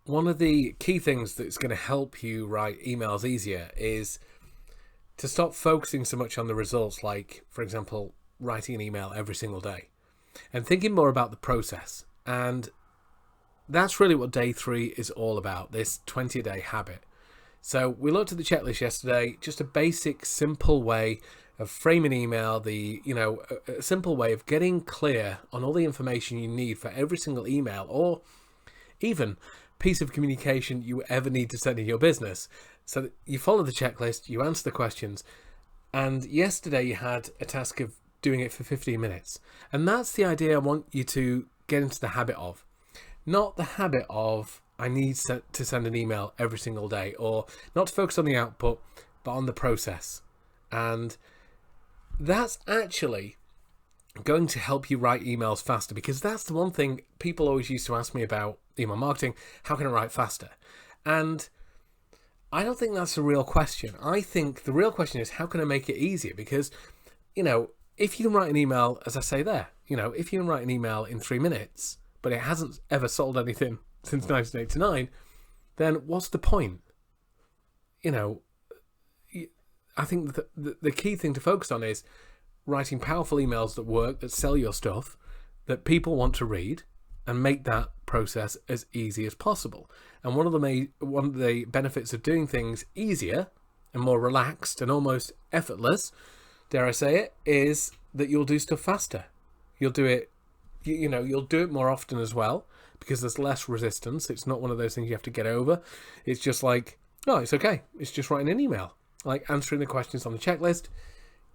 one of the key things that's going to help you write emails easier is to stop focusing so much on the results, like, for example, writing an email every single day, and thinking more about the process. And that's really what day 3 is all about, this 20-day habit. So we looked at the checklist yesterday, just a basic, simple way of framing email, a simple way of getting clear on all the information you need for every single email or even piece of communication you ever need to send in your business. So that you follow the checklist, you answer the questions, and yesterday you had a task of doing it for 15 minutes. And that's the idea I want you to get into the habit of. Not the habit of, I need to send an email every single day, or not to focus on the output, but on the process. And that's actually going to help you write emails faster, because that's the one thing people always used to ask me about email marketing. How can I write faster? And I don't think that's a real question. I think the real question is, how can I make it easier? Because, if you can write an email, as I say there, if you can write an email in 3 minutes, but it hasn't ever sold anything since 1989, then what's the point? I think the key thing to focus on is writing powerful emails that work, that sell your stuff, that people want to read, and make that process as easy as possible. And one of the benefits of doing things easier and more relaxed and almost effortless, dare I say it, is that you'll do stuff faster. You'll do it, you'll do it more often as well, because there's less resistance. It's not one of those things you have to get over. It's just like, oh, it's okay. It's just writing an email. Like answering the questions on the checklist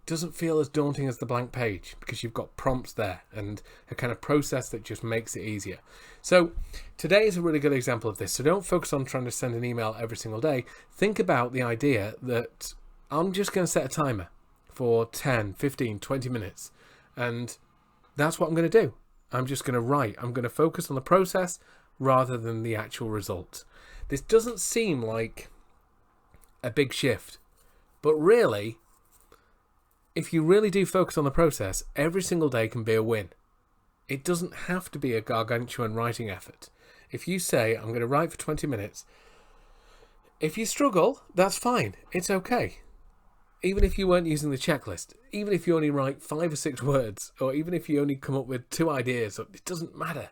doesn't feel as daunting as the blank page, because you've got prompts there and a kind of process that just makes it easier. So today is a really good example of this. So don't focus on trying to send an email every single day. Think about the idea that I'm just going to set a timer for 10, 15, 20 minutes. And that's what I'm going to do. I'm just going to write. I'm going to focus on the process rather than the actual result. This doesn't seem like a big shift, but really, if you really do focus on the process, every single day can be a win. It doesn't have to be a gargantuan writing effort. If you say, I'm going to write for 20 minutes, if you struggle, that's fine. It's okay. Even if you weren't using the checklist, even if you only write 5 or 6 words, or even if you only come up with 2 ideas, it doesn't matter.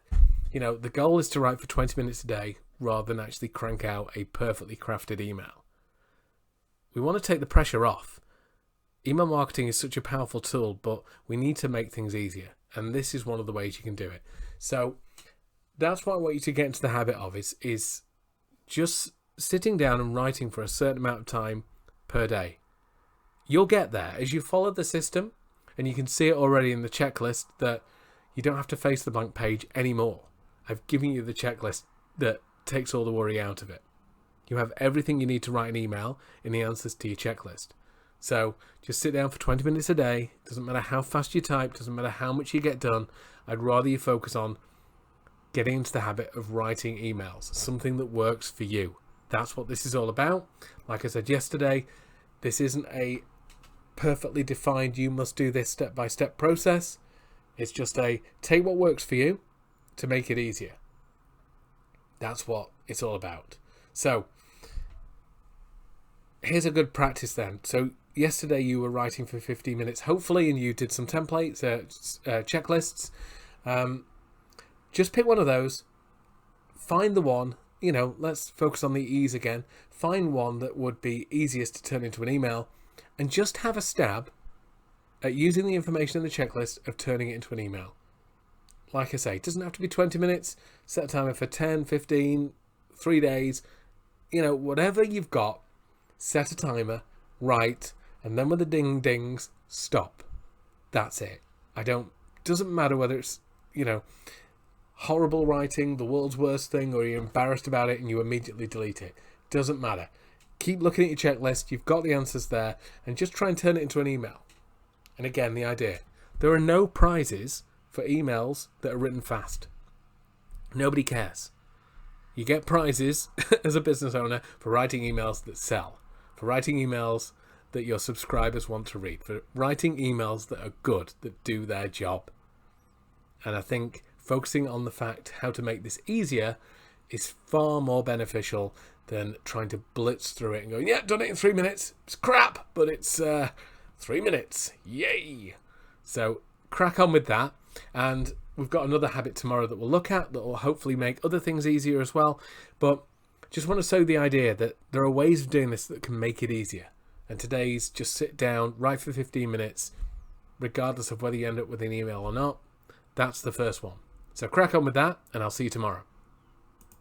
The goal is to write for 20 minutes a day rather than actually crank out a perfectly crafted email. We want to take the pressure off. Email marketing is such a powerful tool, but we need to make things easier. And this is one of the ways you can do it. So that's what I want you to get into the habit of, is just sitting down and writing for a certain amount of time per day. You'll get there as you follow the system, and you can see it already in the checklist that you don't have to face the blank page anymore. I've given you the checklist that takes all the worry out of it. You have everything you need to write an email in the answers to your checklist. So just sit down for 20 minutes a day. Doesn't matter how fast you type, doesn't matter how much you get done. I'd rather you focus on getting into the habit of writing emails, something that works for you. That's what this is all about. Like I said yesterday, this isn't a perfectly defined, you must do this step-by-step process. It's just take what works for you to make it easier. That's what it's all about. So here's a good practice then. So yesterday you were writing for 15 minutes, hopefully, and you did some templates, checklists. Just pick one of those, find the one, let's focus on the ease again. Find one that would be easiest to turn into an email, and just have a stab at using the information in the checklist of turning it into an email. Like I say, it doesn't have to be 20 minutes. Set a timer for 10, 15, 3 days. Whatever you've got, set a timer, write, and then when the ding dings, stop. That's it. Doesn't matter whether it's, horrible writing, the world's worst thing, or you're embarrassed about it and you immediately delete it. Doesn't matter. Keep looking at your checklist. You've got the answers there, and just try and turn it into an email. And again, the idea, there are no prizes for emails that are written fast. Nobody cares. You get prizes as a business owner for writing emails that sell, for writing emails that your subscribers want to read, for writing emails that are good, that do their job. And I think focusing on the fact how to make this easier is far more beneficial than trying to blitz through it and going, yeah, done it in 3 minutes. It's crap, but it's 3 minutes. Yay! So crack on with that. And we've got another habit tomorrow that we'll look at that will hopefully make other things easier as well. But just want to sow the idea that there are ways of doing this that can make it easier. And today's just sit down, write for 15 minutes, regardless of whether you end up with an email or not. That's the first one. So crack on with that, and I'll see you tomorrow.